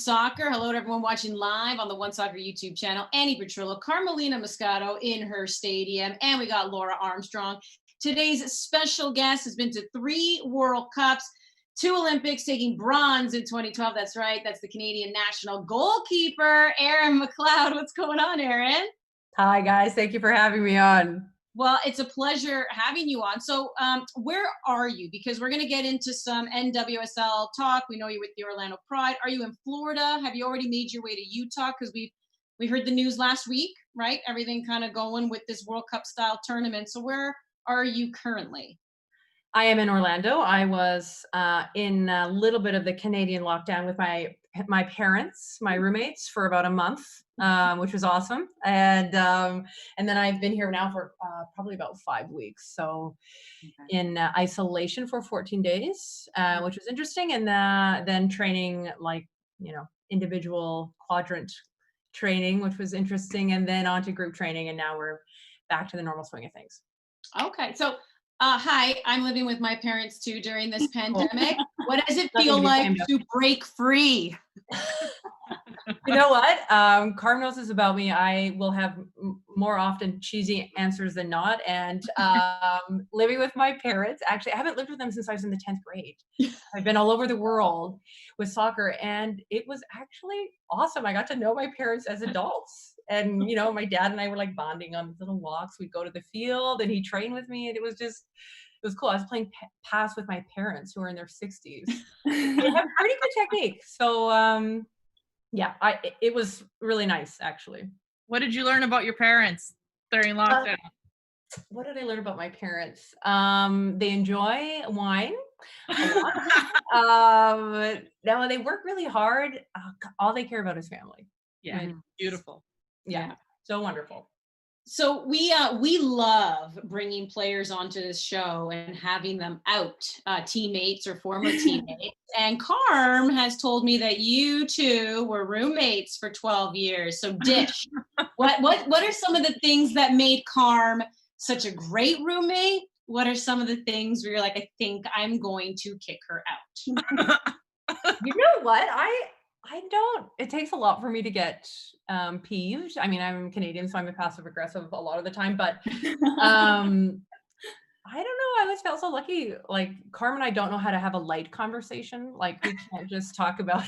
Soccer. Hello to everyone watching live on the OneSoccer YouTube channel. Andi Petrillo, Carmelina Moscato in her stadium, and we got Laura Armstrong. Today's special guest has been to 3 World Cups, 2 Olympics, taking bronze in 2012. That's right. That's the Canadian national goalkeeper, Erin McLeod. What's going on, Erin? Hi, guys. Thank you for having me on. Well, it's a pleasure having you on. So where are you? Because we're going to get into some NWSL talk. We know you with the Orlando Pride. Are you in Florida? Have you already made your way to Utah? Because we heard the news last week, right? Everything kind of going with this World Cup style tournament. So where are you currently? I am in Orlando. I was in a little bit of the Canadian lockdown with my parents, my roommates, for about a month, which was awesome. And then I've been here now for probably about 5 weeks. So in isolation for 14 days, which was interesting. And then training individual quadrant training, which was interesting. And then on to group training. And now we're back to the normal swing of things. Okay. So hi, I'm living with my parents too during this pandemic. What does it Nothing feel to be like ashamed of. to break free? You know what? Carm knows this about me. I will have more often cheesy answers than not. And living with my parents, actually, I haven't lived with them since I was in the 10th grade. I've been all over the world with soccer, and it was actually awesome. I got to know my parents as adults. And, my dad and I were like bonding on little walks. We'd go to the field and he'd train with me. And it was cool. I was playing pass with my parents who are in their 60s. They have pretty good technique. So, yeah, it was really nice, actually. What did you learn about your parents during lockdown? What did I learn about my parents? They enjoy wine a lot. No, they work really hard. All they care about is family. Yeah, beautiful. Yeah, so wonderful. So we love bringing players onto this show and having them out, teammates or former teammates. And Carm has told me that you two were roommates for 12 years. So dish, what are some of the things that made Carm such a great roommate? What are some of the things where you're like, I think I'm going to kick her out? You know what? I don't. It takes a lot for me to get peeved. I mean, I'm Canadian, so I'm a passive aggressive a lot of the time. But I don't know. I always felt so lucky. Like Carm and I don't know how to have a light conversation. Like we can't just talk about,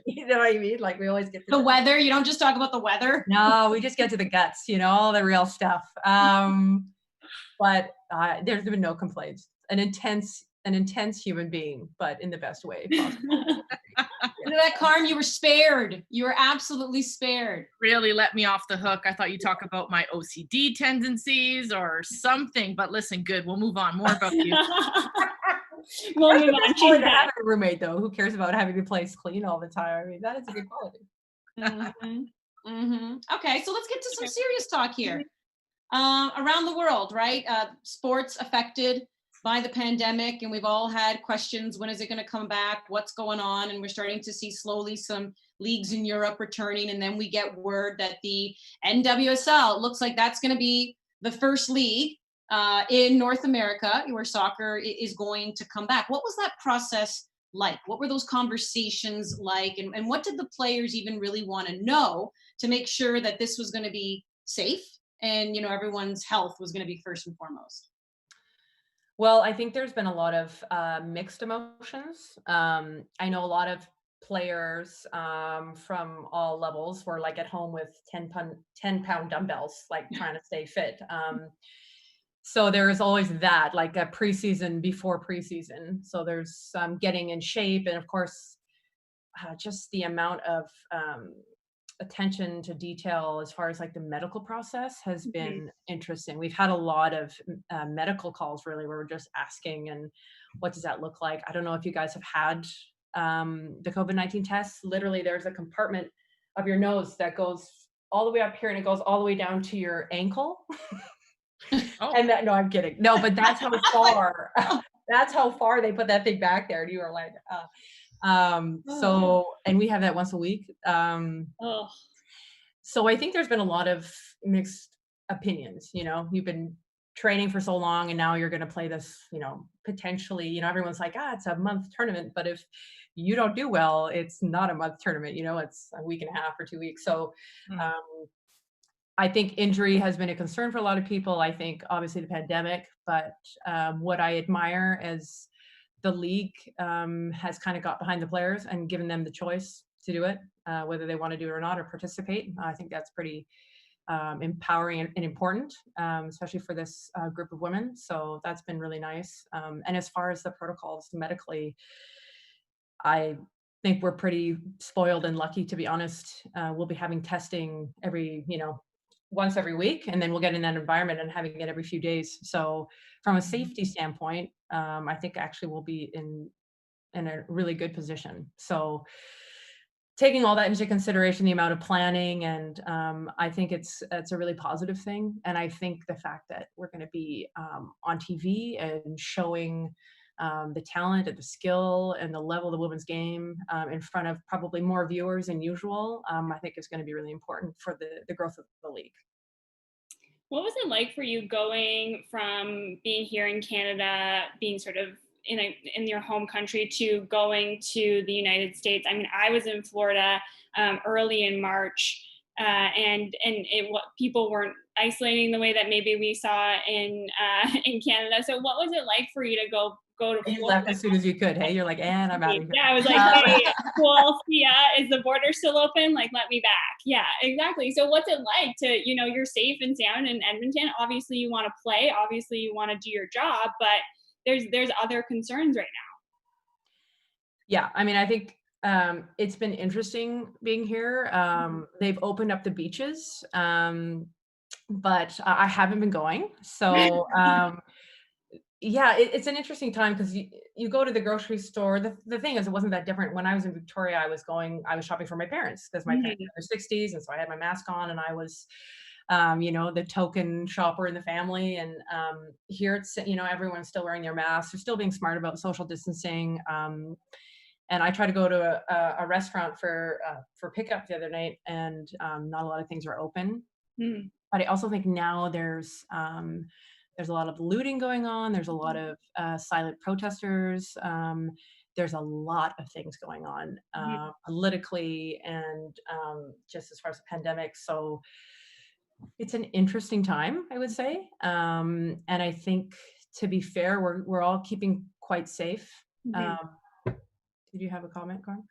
you know what I mean? Like we always get to the weather. You don't just talk about the weather. No, we just get to the guts. All the real stuff. But there's been no complaints. An intense human being, but in the best way possible. You know that, Carm, you were spared. You were absolutely spared. Really let me off the hook. I thought you talk about my OCD tendencies or something, but listen, good. We'll move on. More about you. We'll move on. She's having a roommate, though, who cares about having the place clean all the time. I mean, that is a good quality. Okay, so let's get to some serious talk here. Around the world, right? Sports affected by the pandemic, and we've all had questions. When is it going to come back? What's going on? And we're starting to see slowly some leagues in Europe returning. And then we get word that the NWSL, looks like that's going to be the first league in North America where soccer is going to come back. What was that process like? What were those conversations like? And what did the players even really want to know to make sure that this was going to be safe and, everyone's health was going to be first and foremost? Well, I think there's been a lot of mixed emotions. I know a lot of players from all levels were like at home with 10-pound dumbbells, like trying to stay fit. So there's always that, like a preseason before preseason. So there's getting in shape. And of course, just the amount of attention to detail as far as like the medical process has been interesting. We've had a lot of medical calls really where we're just asking, and what does that look like? I don't know if you guys have had the COVID-19 tests. Literally there's a compartment of your nose that goes all the way up here and it goes all the way down to your ankle. Oh. And no, I'm kidding. No, but that's how far, that's how far they put that thing back there. And you are like, so, and we have that once a week. So I think there's been a lot of mixed opinions. You've been training for so long and now you're going to play this, potentially, everyone's like, it's a month tournament. But if you don't do well, it's not a month tournament, it's a week and a half or 2 weeks. So I think injury has been a concern for a lot of people. I think obviously the pandemic, but what I admire is the league has kind of got behind the players and given them the choice to do it, whether they want to do it or not or participate. I think that's pretty empowering and important, especially for this group of women. So that's been really nice. And as far as the protocols medically, I think we're pretty spoiled and lucky, to be honest. We'll be having testing once every week, and then we'll get in that environment and having it every few days. So from a safety standpoint, I think actually we'll be in a really good position. So taking all that into consideration, the amount of planning, and I think it's a really positive thing. And I think the fact that we're going to be on TV and showing the talent and the skill and the level of the women's game in front of probably more viewers than usual, I think is going to be really important for the growth of the league. What was it like for you going from being here in Canada, being sort of in your home country, to going to the United States? I mean, I was in Florida early in March, and people weren't isolating the way that maybe we saw in Canada. So what was it like for you to go to Florida? You left as soon as you could. Hey, you're like, and I'm out of here. Yeah, I was like, hey, cool, yeah, is the border still open? Like, let me back. Yeah, exactly. So what's it like to, you're safe and sound in Edmonton. Obviously you want to play, obviously you want to do your job, but there's other concerns right now. Yeah, I mean, I think it's been interesting being here. They've opened up the beaches, but I haven't been going. So yeah, it's an interesting time because you go to the grocery store. The thing is, it wasn't that different. When I was in Victoria, I was shopping for my parents because my parents are in their 60s, and so I had my mask on, and I was the token shopper in the family. And here it's, everyone's still wearing their masks. They're still being smart about social distancing. And I tried to go to a restaurant for pickup the other night, and not a lot of things are open. But I also think now there's a lot of looting going on. There's a lot of silent protesters. There's a lot of things going on politically and just as far as the pandemic. So it's an interesting time, I would say. And I think, to be fair, we're all keeping quite safe. Did you have a comment, Carm?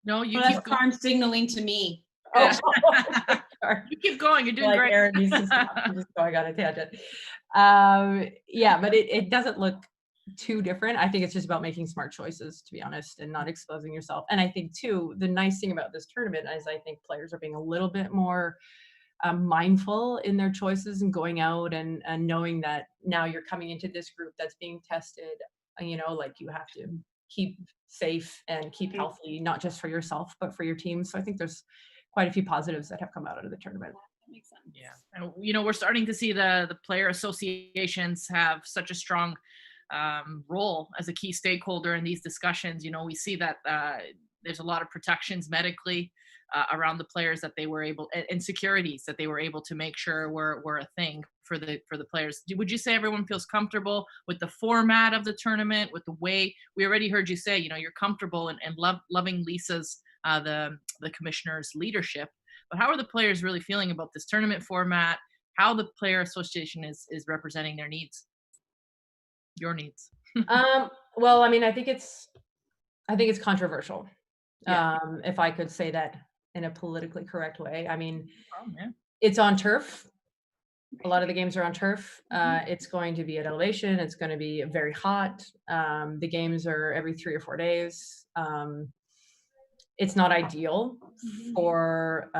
No, you well, keep that's Carm signaling to me. Oh, you keep going. You're doing great. Erin needs to stop. I'm just going on a tangent. Yeah, but it doesn't look too different. I think it's just about making smart choices, to be honest, and not exposing yourself. And I think too, the nice thing about this tournament is I think players are being a little bit more mindful in their choices and going out and knowing that now you're coming into this group that's being tested, like you have to keep safe and keep healthy, not just for yourself, but for your team. So I think there's quite a few positives that have come out of the tournament. That makes sense. Yeah. And, we're starting to see the player associations have such a strong role as a key stakeholder in these discussions. We see that there's a lot of protections medically around the players that they were able, and securities that they were able to make sure were a thing for the players. Would you say everyone feels comfortable with the format of the tournament, with the way we already heard you say, you're comfortable and loving Lisa's the commissioner's leadership, but how are the players really feeling about this tournament format? How the player association is representing their needs, your needs? Well, I mean, I think it's controversial. Yeah. If I could say that in a politically correct way. I mean, Yeah. It's on turf. A lot of the games are on turf. It's going to be at elevation. It's going to be very hot. The games are every 3 or 4 days. It's not ideal for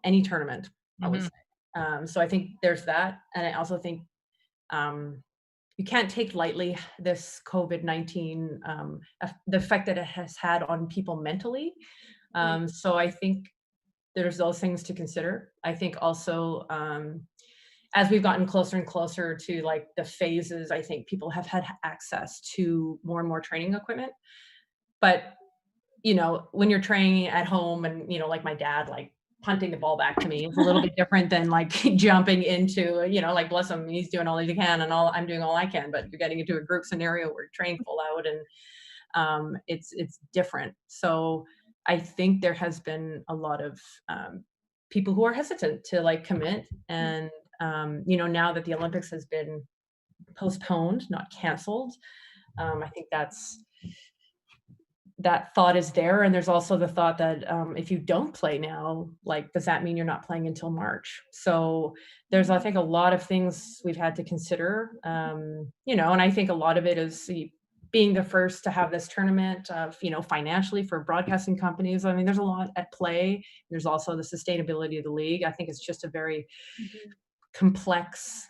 any tournament, I would say. So I think there's that, and I also think you can't take lightly this COVID-19, the effect that it has had on people mentally. So I think there's those things to consider. I think also, as we've gotten closer and closer to like the phases, I think people have had access to more and more training equipment. But, when you're training at home and, like my dad, like punting the ball back to me, it's a little bit different than like jumping into, like bless him, he's doing all he can and I'm doing all I can, but you're getting into a group scenario where you're training full out. it's different. So I think there has been a lot of people who are hesitant to like commit. And, now that the Olympics has been postponed, not canceled, I think that thought is there. And there's also the thought that if you don't play now, like, does that mean you're not playing until March? So there's, I think, a lot of things we've had to consider, and I think a lot of it is being the first to have this tournament, financially for broadcasting companies. I mean, there's a lot at play. There's also the sustainability of the league. I think it's just a very complex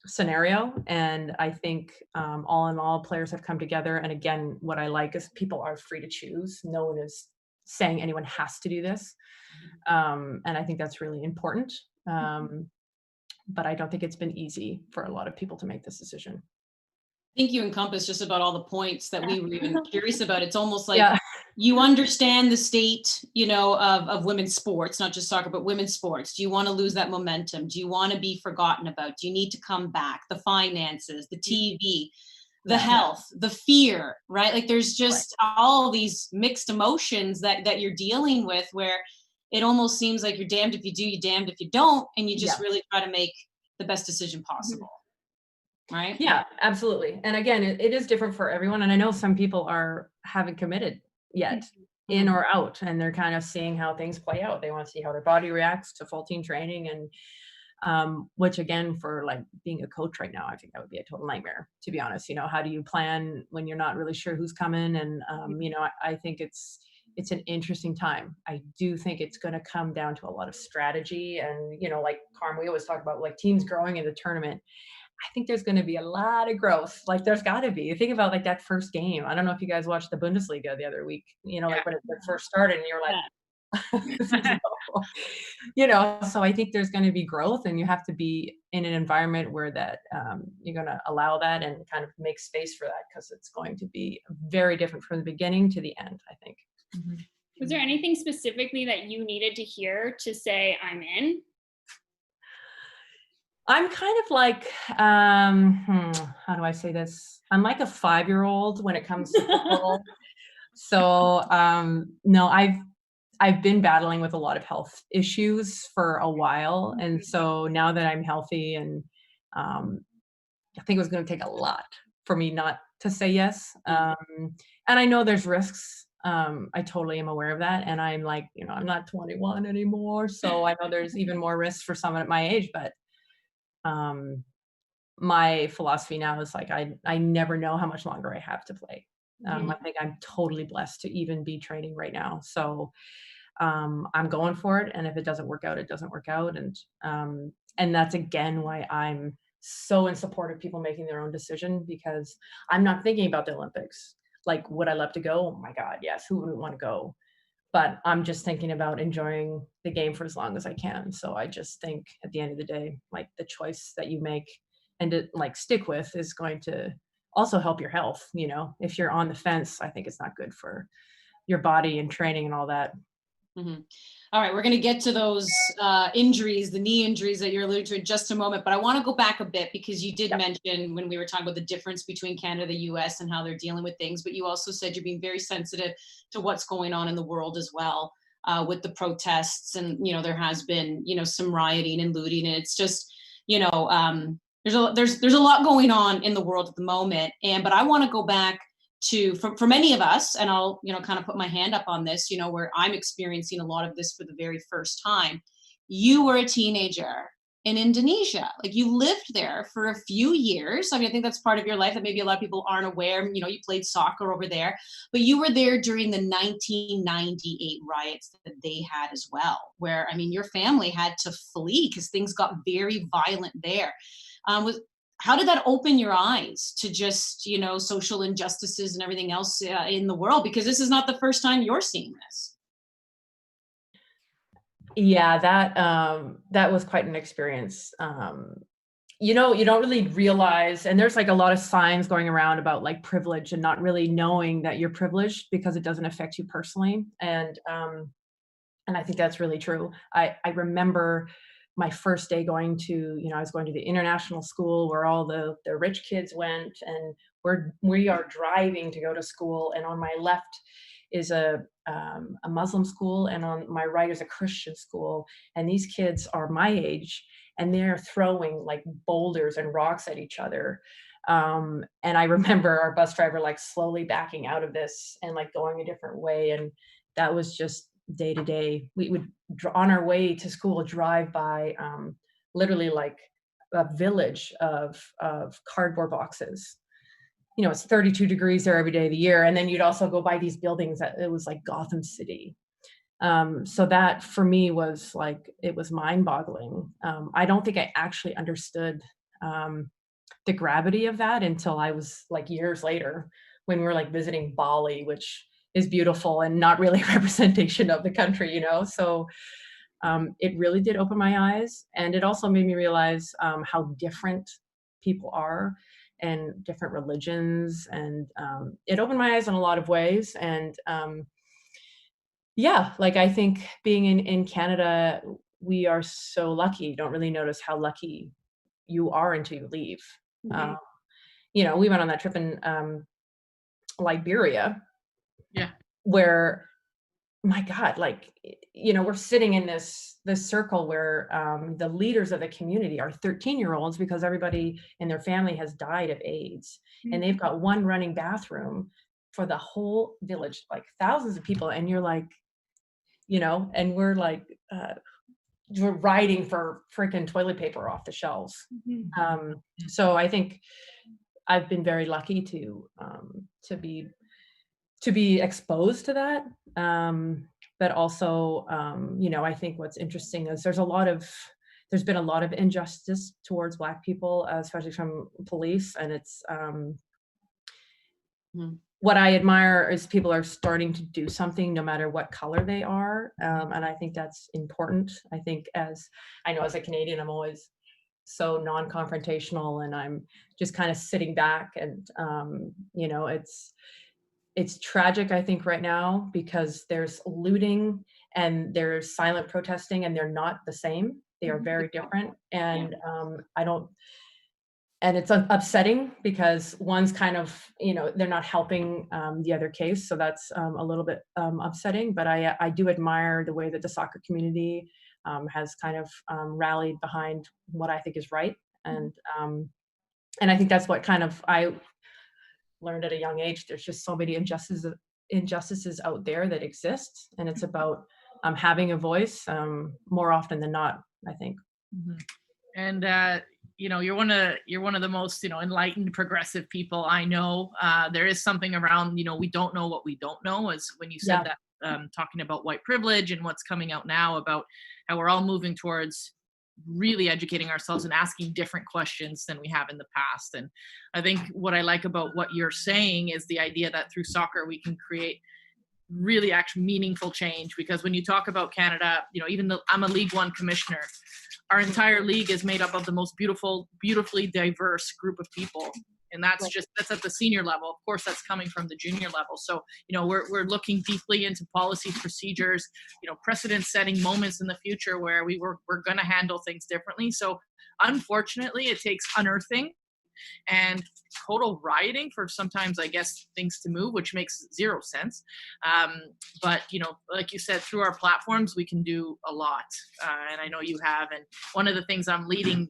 scenario. And I think all in all, players have come together. And again, what I like is people are free to choose. No one is saying anyone has to do this. And I think that's really important. But I don't think it's been easy for a lot of people to make this decision. I think you encompass just about all the points that we were even curious about. It's almost like Yeah. you understand the state, of women's sports, not just soccer, but women's sports. Do you want to lose that momentum? Do you want to be forgotten about? Do you need to come back? The finances, the TV, the health, the fear, right? Like there's just all these mixed emotions that you're dealing with, where it almost seems like you're damned if you do, you're damned if you don't. And you just really try to make the best decision possible. Right? Yeah, absolutely. And again, it is different for everyone. And I know some people haven't committed yet, in or out, and they're kind of seeing how things play out. They want to see how their body reacts to full team training, and which again, for like being a coach right now, I think that would be a total nightmare, to be honest. How do you plan when you're not really sure who's coming? And I think it's an interesting time. I do think it's going to come down to a lot of strategy, and like Carm, we always talk about like teams growing in the tournament. I think there's going to be a lot of growth. Like there's got to be. Think about like that first game. I don't know if you guys watched the Bundesliga the other week, like when it first started and you're like, so I think there's going to be growth, and you have to be in an environment where that you're going to allow that and kind of make space for that, because it's going to be very different from the beginning to the end, I think. Was there anything specifically that you needed to hear to say I'm in? I'm kind of like, how do I say this? I'm like a 5-year-old when it comes to football. So, no, I've been battling with a lot of health issues for a while. And so now that I'm healthy, and I think it was going to take a lot for me not to say yes. And I know there's risks. I totally am aware of that. And I'm like, I'm not 21 anymore. So I know there's even more risks for someone at my age, but my philosophy now is like, I never know how much longer I have to play. I think I'm totally blessed to even be training right now. So, I'm going for it. And if it doesn't work out, it doesn't work out. And that's again, why I'm so in support of people making their own decision, because I'm not thinking about the Olympics. Like, would I love to go? Oh my God, yes. Who wouldn't want to go? But I'm just thinking about enjoying the game for as long as I can. So I just think at the end of the day, like the choice that you make and to like stick with is going to also help your health. If you're on the fence, I think it's not good for your body and training and all that. Mm-hmm. All right, we're going to get to those injuries, the knee injuries that you're alluding to in just a moment, but I want to go back a bit, because you did mention when we were talking about the difference between Canada, the US, and how they're dealing with things, but you also said you're being very sensitive to what's going on in the world as well, with the protests, and there has been some rioting and looting, and it's just there's a lot going on in the world at the moment, but I want to go back to, for many of us, and I'll, kind of put my hand up on this, where I'm experiencing a lot of this for the very first time. You were a teenager in Indonesia. Like, you lived there for a few years. I mean, I think that's part of your life that maybe a lot of people aren't aware. You played soccer over there, but you were there during the 1998 riots that they had as well, where, I mean, your family had to flee because things got very violent there. How did that open your eyes to just, social injustices and everything else in the world? Because this is not the first time you're seeing this. Yeah, that was quite an experience. You don't really realize, and there's like a lot of signs going around about like privilege and not really knowing that you're privileged because it doesn't affect you personally. And I think that's really true. I remember my first day going to, I was going to the international school where all the rich kids went, and we are driving to go to school, and on my left is a Muslim school, and on my right is a Christian school, and these kids are my age, and they're throwing like boulders and rocks at each other. And I remember our bus driver like slowly backing out of this and like going a different way, and that was just day to day. We would on our way to school drive by literally like a village of cardboard boxes. You know, it's 32 degrees there every day of the year. And then you'd also go by these buildings that it was like Gotham City. So that for me was like, it was mind boggling. I don't think I actually understood the gravity of that until I was like years later when we were like visiting Bali, which is beautiful and not really a representation of the country, you know? So it really did open my eyes. And it also made me realize how different people are and different religions. And it opened my eyes in a lot of ways. And yeah, like I think being in Canada, we are so lucky. You don't really notice how lucky you are until you leave. Mm-hmm. You know, we went on that trip in Liberia. Yeah. Where, my God, like, you know, we're sitting in this circle where the leaders of the community are 13-year-olds because everybody in their family has died of AIDS. Mm-hmm. And they've got one running bathroom for the whole village, like thousands of people. And you're like, you know, and we're like, we're riding for freaking toilet paper off the shelves. Mm-hmm. So I think I've been very lucky to be exposed to that. But also, you know, I think what's interesting is there's been a lot of injustice towards Black people, especially from police. And it's, what I admire is people are starting to do something no matter what color they are. And I think that's important. I think as a Canadian, I'm always so non-confrontational, and I'm just kind of sitting back, and, you know, it's tragic, I think, right now, because there's looting and there's silent protesting, and they're not the same. They are very different. And and it's upsetting because one's kind of, you know, they're not helping the other case. So that's a little bit upsetting. But I do admire the way that the soccer community has kind of rallied behind what I think is right. And I think that's what kind of I learned at a young age. There's just so many injustices out there that exist, and it's about having a voice more often than not, I think. Mm-hmm. And you know, you're one of the most, you know, enlightened progressive people I know. There is something around, you know, we don't know what we don't know, as when you said that, talking about white privilege and what's coming out now about how we're all moving towards really educating ourselves and asking different questions than we have in the past. And I think what I like about what you're saying is the idea that through soccer we can create really actually meaningful change. Because when you talk about Canada, you know, even though I'm a League One commissioner, our entire league is made up of the most beautifully diverse group of people. And that's at the senior level. Of course, that's coming from the junior level. So, you know, we're looking deeply into policy procedures, you know, precedent-setting moments in the future where we're going to handle things differently. So, unfortunately, it takes unearthing and total rioting for sometimes, I guess, things to move, which makes zero sense. But, you know, like you said, through our platforms, we can do a lot. And I know you have. And one of the things I'm leading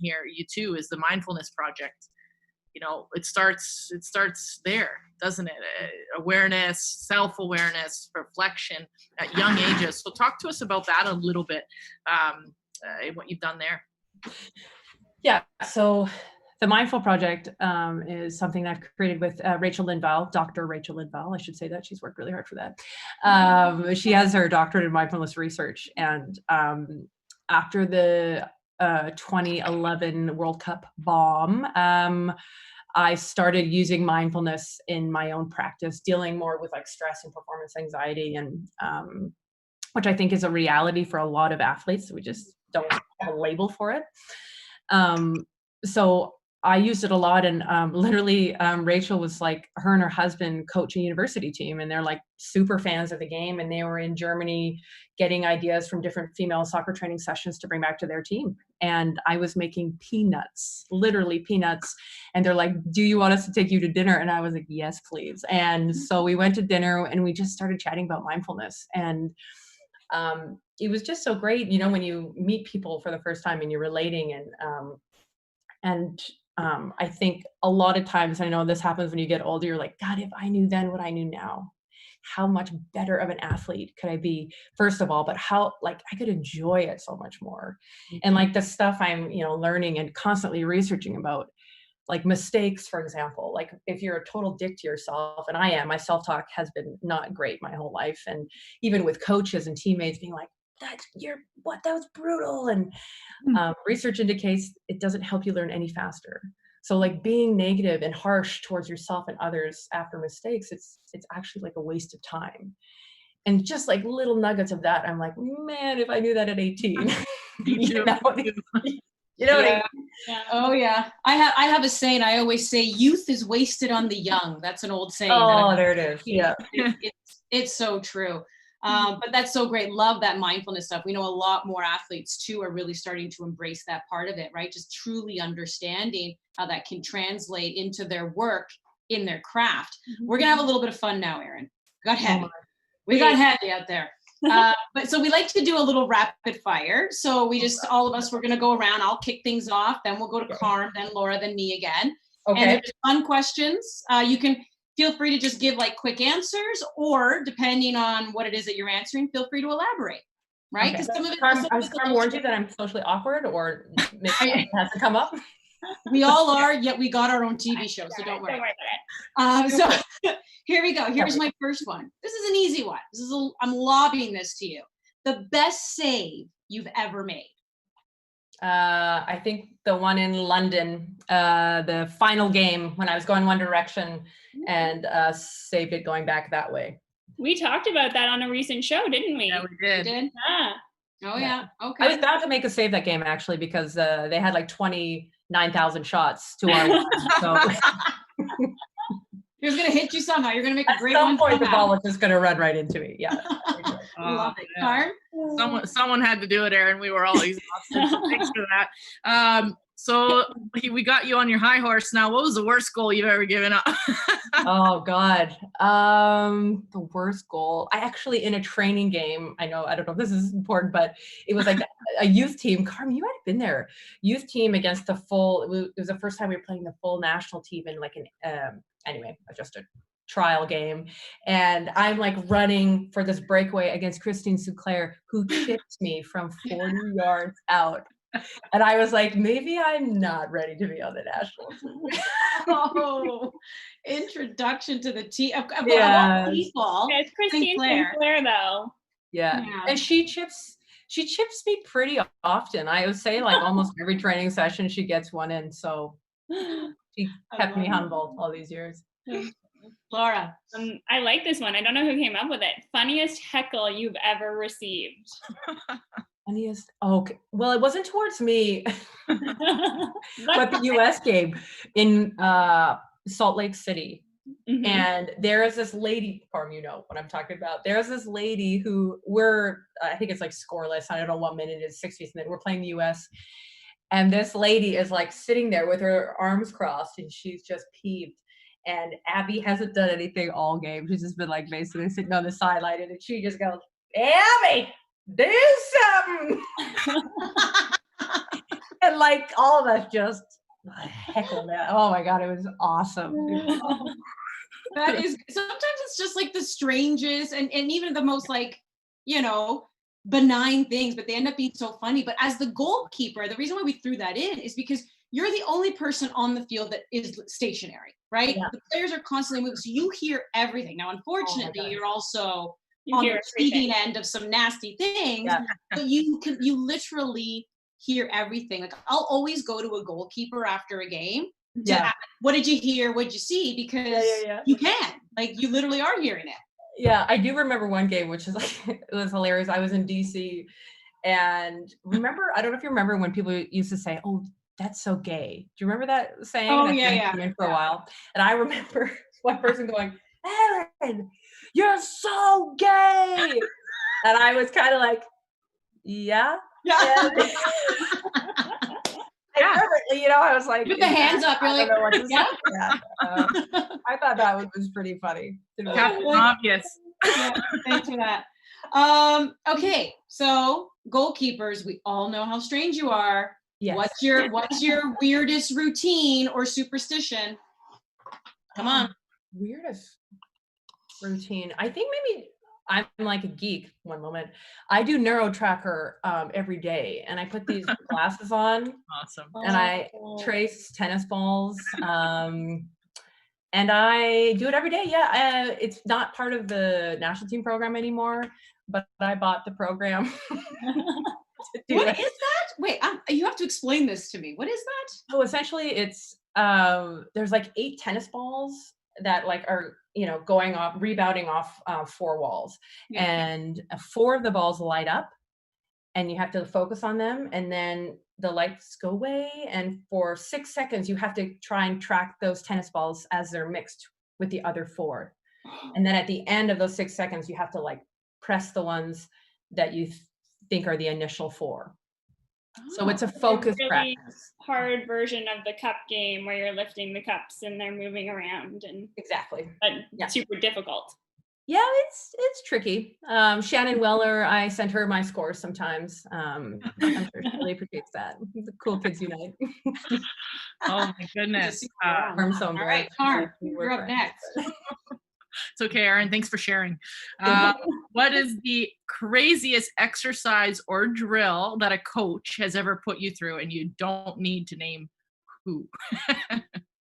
here, you too, is the Mindfulness Project. You know, it starts there, doesn't it? Awareness, self-awareness, reflection at young ages. So talk to us about that a little bit, what you've done there. Yeah, so the Mindful Project is something that I've created with Rachel Lindvall, Dr. Rachel Lindvall. I should say that. She's worked really hard for that. She has her doctorate in mindfulness research. And after the 2011 World Cup bomb, I started using mindfulness in my own practice, dealing more with like stress and performance anxiety, and which I think is a reality for a lot of athletes. We just don't have a label for it. So I used it a lot, and literally Rachel was like, her and her husband coach a university team, and they're like super fans of the game, and they were in Germany getting ideas from different female soccer training sessions to bring back to their team. And I was making peanuts, literally peanuts, and they're like, do you want us to take you to dinner? And I was like, yes, please. And so we went to dinner, and we just started chatting about mindfulness, and it was just so great, you know, when you meet people for the first time and you're relating, and I think a lot of times, I know this happens when you get older, you're like, God, if I knew then what I knew now, how much better of an athlete could I be, first of all, but how, like, I could enjoy it so much more. And like the stuff I'm, you know, learning and constantly researching about, like mistakes, for example, like if you're a total dick to yourself, and I am, my self-talk has been not great my whole life. And even with coaches and teammates being like, that was brutal. And research indicates it doesn't help you learn any faster. So like being negative and harsh towards yourself and others after mistakes, it's actually like a waste of time. And just like little nuggets of that, I'm like, man, if I knew that at 18. You know what I mean? Yeah. Oh yeah. I have a saying. I always say, youth is wasted on the young. That's an old saying. Oh, there it is. Yeah. It's so true. But that's so great. Love that mindfulness stuff. We know a lot more athletes too are really starting to embrace that part of it, right? Just truly understanding how that can translate into their work in their craft. We're gonna have a little bit of fun now, Erin. Got heavy. We got heavy out there. But so we like to do a little rapid fire. So we just, all of us, we're gonna go around. I'll kick things off, then we'll go to Carm, then Laura, then me again. Okay. And there's fun questions. You can feel free to just give like quick answers, or depending on what it is that you're answering, feel free to elaborate, right? Because some of it, has Carm warned you that I'm socially awkward, or maybe it hasn't come up? We all are, yet we got our own TV show, so don't worry. Don't worry about it. So here we go. Here's my first one. This is an easy one. I'm lobbing this to you. The best save you've ever made. I think the one in London, the final game when I was going one direction and saved it going back that way. We talked about that on a recent show, didn't we? Yeah, we did. You did? Yeah. Oh yeah. Okay. I was about to make a save that game actually, because they had like 29,000 shots to our one. So It was gonna hit you somehow. You're gonna make a great at one. some point the somehow. ball was just gonna run right into me. Yeah. Love it. Yeah. Carm? Someone had to do it, Erin. We were all exhausted. So thanks for that. So we got you on your high horse. Now, what was the worst goal you've ever given up? Oh God. The worst goal. I actually, in a training game, I don't know if this is important, but it was like a youth team. Carmen, you might have been there. Youth team against the full, it was the first time we were playing the full national team in like anyway, just a trial game. And I'm like running for this breakaway against Christine Sinclair, who chipped me from 40 yards out. And I was like, maybe I'm not ready to be on the national team. Oh, introduction to the team. Of people. Yeah, it's Christine Sinclair though. Yeah. And she chips me pretty often. I would say like almost every training session she gets one in. So she kept me humble all these years. Laura. I like this one. I don't know who came up with it. Funniest heckle you've ever received. Funniest. Okay. Well, it wasn't towards me, but the US game in Salt Lake City. Mm-hmm. And there is this lady, Carm, you know what I'm talking about. There's this lady who I think it's like scoreless. I don't know what minute it is, 60th minute. We're playing the US. And this lady is like sitting there with her arms crossed, and she's just peeved. And Abby hasn't done anything all game. She's just been like basically sitting on the sideline, and she just goes, Abby, do something. And like all of us just heckled that. Oh my God, it was awesome. That is, sometimes it's just like the strangest and even the most like, benign things, but they end up being so funny. But as the goalkeeper, the reason why we threw that in is because you're the only person on the field that is stationary, right? Yeah. The players are constantly moving, so you hear everything. Now, unfortunately, you're also on the receiving end of some nasty things, but you literally hear everything. Like I'll always go to a goalkeeper after a game to ask, what did you hear? What did you see? Because you can, like, you literally are hearing it. Yeah, I do remember one game, which is like, it was hilarious. I was in DC, and I don't know if you remember when people used to say, oh, that's so gay. Do you remember that saying? Oh, That's yeah, been yeah, coming for a while. And I remember one person going, Erin, you're so gay. And I was kind of like, yeah. Yeah. And I remember, I was like, With the hands up, you're I like, don't know what to yeah. say. Yeah. I thought that was pretty funny. Captain Obvious. Yeah, thanks for that. Okay, so goalkeepers, we all know how strange you are. Yes. What's your weirdest routine or superstition? Come on. Weirdest routine. I think maybe I'm like a geek. One moment. I do neuro tracker every day, and I put these glasses on Awesome. and I trace tennis balls. And I do it every day. Yeah, it's not part of the national team program anymore, but I bought the program. What is that? Wait, you have to explain this to me. What is that? So essentially, it's there's like 8 tennis balls that like are going off, rebounding off 4 walls, Yeah. and 4 of the balls light up, and you have to focus on them, and then the lights go away, and for 6 seconds you have to try and track those tennis balls as they're mixed with the other 4, and then at the end of those 6 seconds you have to like press the ones that you think are the initial 4. So it's a focus really practice. Hard version of the cup game where you're lifting the cups and they're moving around, and Exactly. but super difficult. Yeah, it's tricky. Shannon Weller, I send her my scores sometimes. I'm sure she really appreciates that. The cool kids unite. Oh my goodness. I'm so All right, Carm, you're up next. It's okay, Erin. Thanks for sharing. What is the craziest exercise or drill that a coach has ever put you through, and you don't need to name who?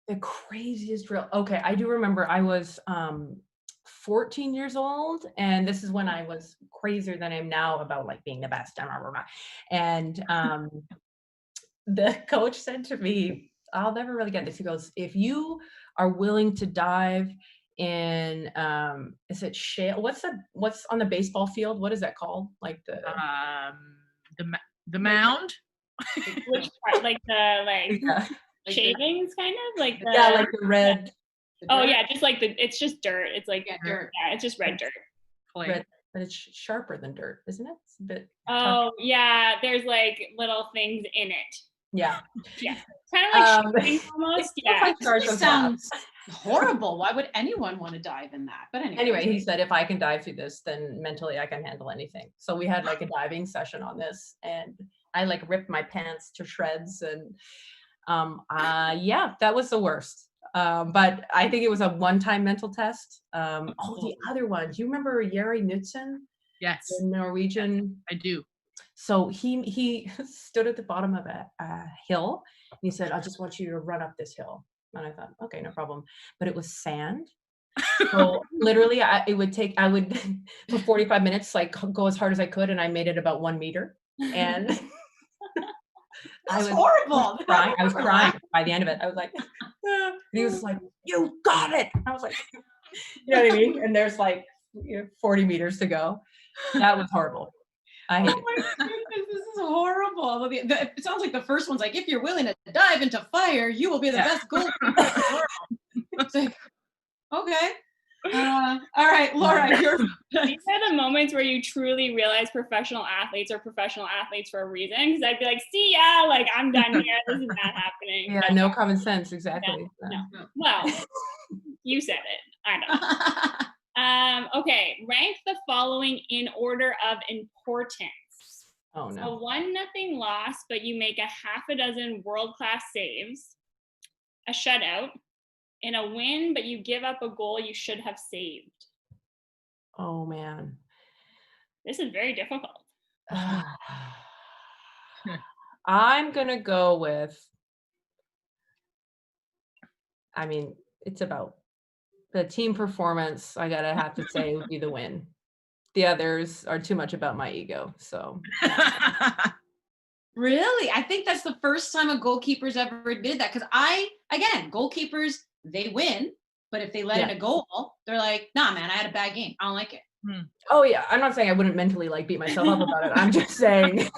The craziest drill. Okay, I do remember I was 14 years old, and this is when I was crazier than I am now about like being the best. And the coach said to me, I'll never really get this. He goes, if you are willing to dive in is it shale? What's on the baseball field? What is that called? Like the mound? Which part? Like the yeah. shavings, kind of like the like the red. Oh yeah, just like it's just dirt. It's like dirt. Yeah, it's just red dirt. Red, but it's sharper than dirt, isn't it? It's a bit tough. Yeah, there's like little things in it. Yeah. Kind of like shavings almost. Yeah. It sounds horrible. Why would anyone want to dive in that? But anyway, he said if I can dive through this, then mentally I can handle anything. So we had like a diving session on this, and I like ripped my pants to shreds, and yeah, that was the worst. But I think it was a one-time mental test. The other one. Do you remember Jari Knudsen? Yes. The Norwegian. I do. So he stood at the bottom of a hill. And he said, I just want you to run up this hill. And I thought, okay, no problem. But it was sand. So literally I would for 45 minutes, like go as hard as I could. And I made it about 1 meter. And That's horrible. I was crying by the end of it. I was like, and he was like, you got it. I was like, you know what I mean? And there's like 40 meters to go. That was horrible. I hate it. My goodness, this is horrible. It sounds like the first one's like, if you're willing to dive into fire, you will be the best goalkeeper in the world. It's like, okay. All right, Laura, These are the moments where you truly realize professional athletes are professional athletes for a reason. Because I'd be like, see ya, like I'm done here. This is not happening. Yeah, no common sense, exactly. No. Well, you said it. I know. Okay, rank the following in order of importance. Oh no. A 1-0 loss, but you make a half a dozen world-class saves. A shutout. In a win, but you give up a goal you should have saved. Oh man. This is very difficult. I'm gonna go with, I mean, it's about the team performance. I gotta have to say would be the win. The others are too much about my ego. So Really? I think that's the first time a goalkeeper's ever admitted that. Because goalkeepers, they win, but if they let in a goal, they're like, nah, man, I had a bad game. I don't like it. Oh yeah, I'm not saying I wouldn't mentally like beat myself up about it. I'm just saying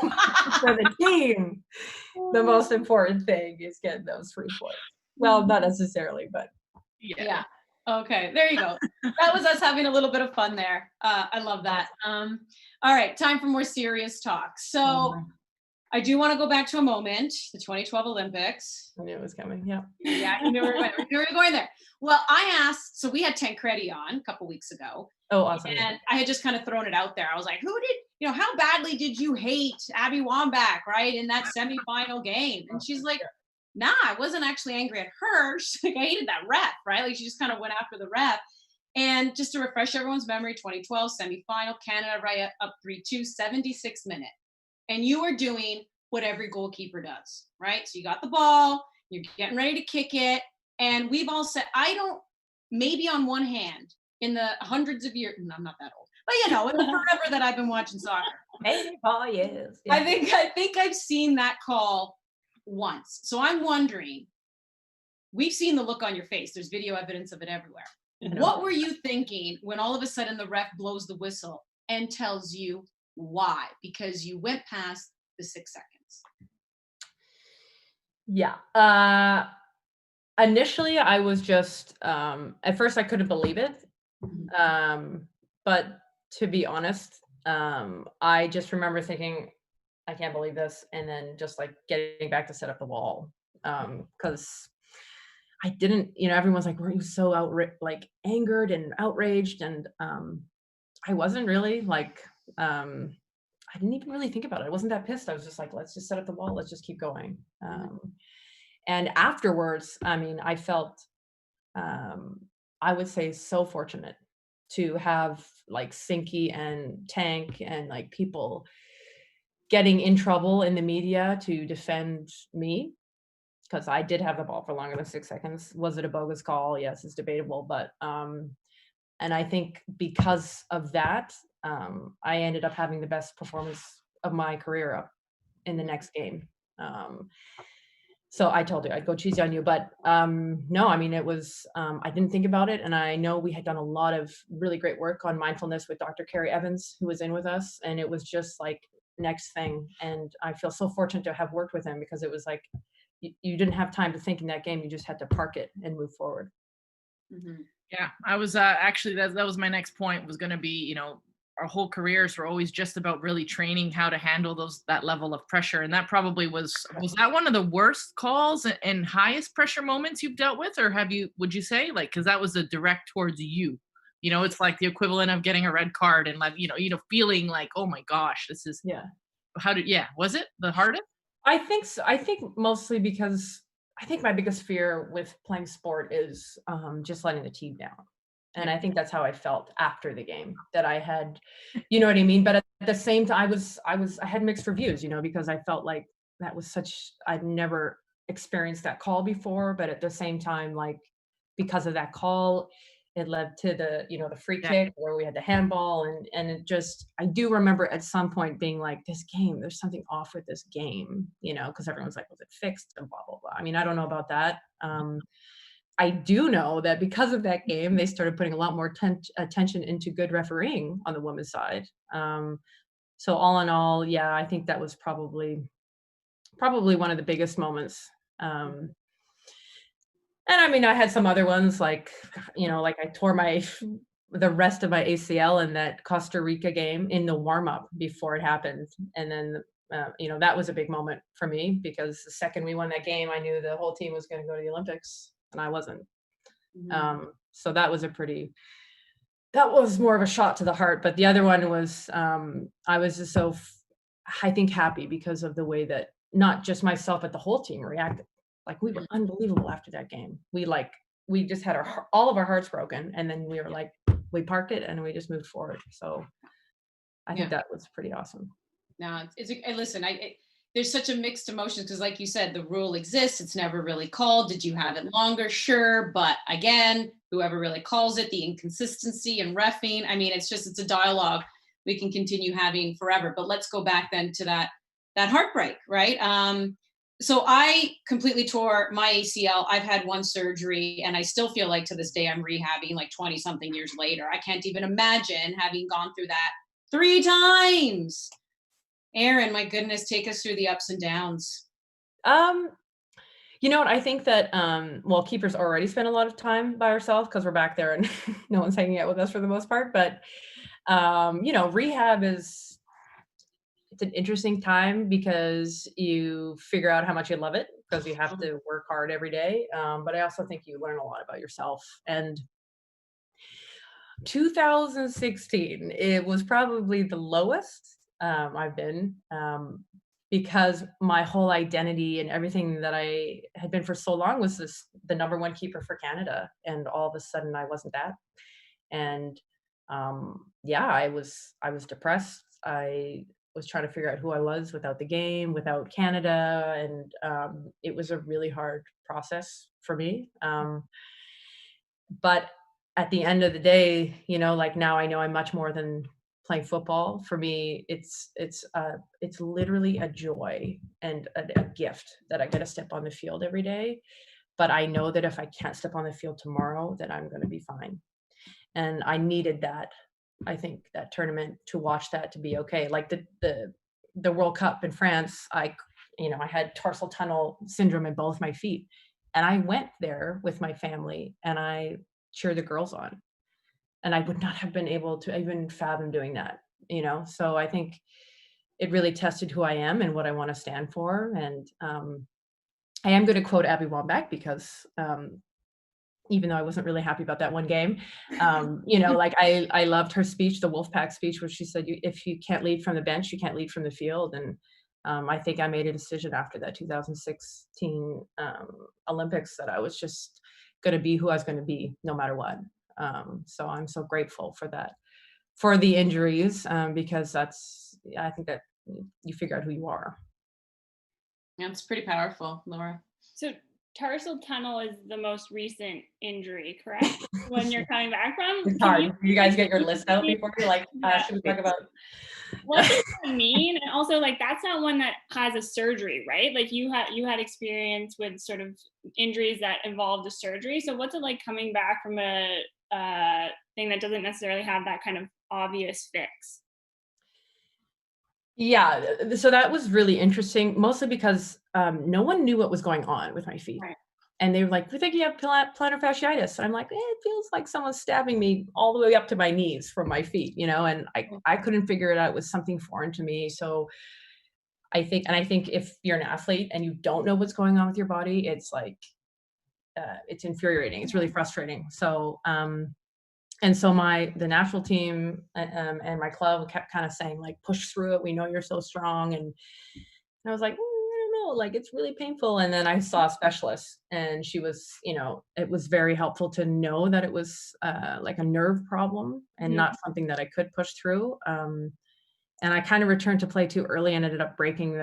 for the team, the most important thing is getting those free points. Well, not necessarily, but Yeah. Okay, there you go. That was us having a little bit of fun there. I love that. All right, time for more serious talk. So I do want to go back to a moment, the 2012 Olympics. I knew it was coming. Yeah. Yeah, you knew we were going there. Well, I asked, so we had Tancredi on a couple weeks ago. Oh, awesome. And I had just kind of thrown it out there. I was like, how badly did you hate Abby Wambach, right, in that semifinal game? And she's like, nah, I wasn't actually angry at her. She's like, I hated that ref, right? Like she just kind of went after the ref. And just to refresh everyone's memory, 2012 semifinal, Canada right up 3-2, 76 minute. And you are doing what every goalkeeper does, right? So you got the ball, you're getting ready to kick it. And we've all said, maybe on one hand, in the hundreds of years, I'm not that old, but in the forever that I've been watching soccer. 84 years. Yeah. I think I've seen that call once. So I'm wondering, we've seen the look on your face. There's video evidence of it everywhere. What were you thinking when all of a sudden the ref blows the whistle and tells you why? Because you went past the 6 seconds. Yeah. Initially, I was just, at first I couldn't believe it. But to be honest, I just remember thinking, I can't believe this. And then just like getting back to set up the wall. Cause I didn't, everyone's like, were you so angered and outraged? And, I wasn't really like, I didn't even really think about it. I wasn't that pissed. I was just like, let's just set up the wall. Let's just keep going. And afterwards, I mean, I felt, I would say so fortunate to have like Sinky and Tank and like people getting in trouble in the media to defend me, because I did have the ball for longer than 6 seconds. Was it a bogus call? Yes, it's debatable. But, and I think because of that, I ended up having the best performance of my career up in the next game. So I told you I'd go cheesy on you, but no, I mean, it was, I didn't think about it. And I know we had done a lot of really great work on mindfulness with Dr. Carrie Evans, who was in with us. And it was just like next thing. And I feel so fortunate to have worked with him, because it was like, you didn't have time to think in that game. You just had to park it and move forward. Mm-hmm. Yeah, I was actually, that was my next point, was going to be, our whole careers were always just about really training how to handle that level of pressure. And that probably was that one of the worst calls and highest pressure moments you've dealt with? Or would you say, like, cause that was a direct towards you, it's like the equivalent of getting a red card and like, feeling like, oh my gosh, this is, was it the hardest? I think so. I think mostly because I think my biggest fear with playing sport is just letting the team down. And I think that's how I felt after the game, that I had, you know what I mean? But at the same time, I had mixed reviews, because I felt like that was I'd never experienced that call before. But at the same time, like, because of that call, it led to the, the free kick where we had the handball. And it just, I do remember at some point being like, this game, there's something off with this game, because everyone's like, was it fixed and blah, blah, blah. I mean, I don't know about that. I do know that because of that game, they started putting a lot more attention into good refereeing on the women's side. So all in all, yeah, I think that was probably one of the biggest moments. And I mean, I had some other ones like, like I tore the rest of my ACL in that Costa Rica game in the warm up before it happened. And then, that was a big moment for me, because the second we won that game, I knew the whole team was going to go to the Olympics. And I wasn't. So that was that was more of a shot to the heart. But the other one was, I was just I think happy because of the way that not just myself, but the whole team reacted. Like, we were unbelievable after that game. We just had all of our hearts broken. And then we were like, we parked it and we just moved forward. So I think that was pretty awesome. No, listen, there's such a mixed emotions, because like you said, the rule exists. It's never really called. Did you have it longer? Sure. But again, whoever really calls it, the inconsistency and reffing, I mean, it's a dialogue we can continue having forever. But let's go back then to that heartbreak, right? So I completely tore my ACL. I've had one surgery and I still feel like to this day I'm rehabbing like 20 something years later. I can't even imagine having gone through that 3 times. Erin, my goodness, take us through the ups and downs. You know what? I think that, well, keepers already spend a lot of time by ourselves because we're back there and no one's hanging out with us for the most part. But, you know, rehab it's an interesting time because you figure out how much you love it because you have to work hard every day. But I also think you learn a lot about yourself. And 2016, it was probably the lowest I've been, because my whole identity and everything that I had been for so long was the number one keeper for Canada, and all of a sudden I wasn't that. And yeah, I was depressed. I was trying to figure out who I was without the game, without Canada, and it was a really hard process for me. But at the end of the day, you know, like now I know I'm much more than playing football. For me, it's literally a joy and a gift that I get to step on the field every day. But I know that if I can't step on the field tomorrow, that I'm going to be fine. And I needed that. I think that tournament to watch that to be okay. Like the World Cup in France, I had tarsal tunnel syndrome in both my feet, and I went there with my family and I cheered the girls on, and I would not have been able to even fathom doing that, you know? So I think it really tested who I am and what I want to stand for. And I am going to quote Abby Wambach because even though I wasn't really happy about that one game, you know, like I loved her speech, the Wolfpack speech, where she said, if you can't lead from the bench, you can't lead from the field. And I think I made a decision after that 2016 Olympics that I was just going to be who I was going to be no matter what. So I'm so grateful for that, for the injuries, because I think that you figure out who you are. Yeah, it's pretty powerful, Laura. So tarsal tunnel is the most recent injury, correct? When you're coming back from? It's hard. You guys get your list out before you're like, should we talk about? What does that mean? And also, like, that's not one that has a surgery, right? Like you had experience with sort of injuries that involved a surgery. So what's it like coming back from a thing that doesn't necessarily have that kind of obvious fix? Yeah, so that was really interesting, mostly because no one knew what was going on with my feet. Right. And they were like, we think you have plantar fasciitis. And I'm like, it feels like someone's stabbing me all the way up to my knees from my feet, you know, and I couldn't figure it out. It was something foreign to me. So I think if you're an athlete and you don't know what's going on with your body, it's like, it's infuriating. It's really frustrating. So, and so the national team and my club kept kind of saying like, push through it. We know you're so strong. And I was like, I don't know, like it's really painful. And then I saw a specialist and she was, you know, it was very helpful to know that it was like a nerve problem and not something that I could push through. And I kind of returned to play too early and ended up breaking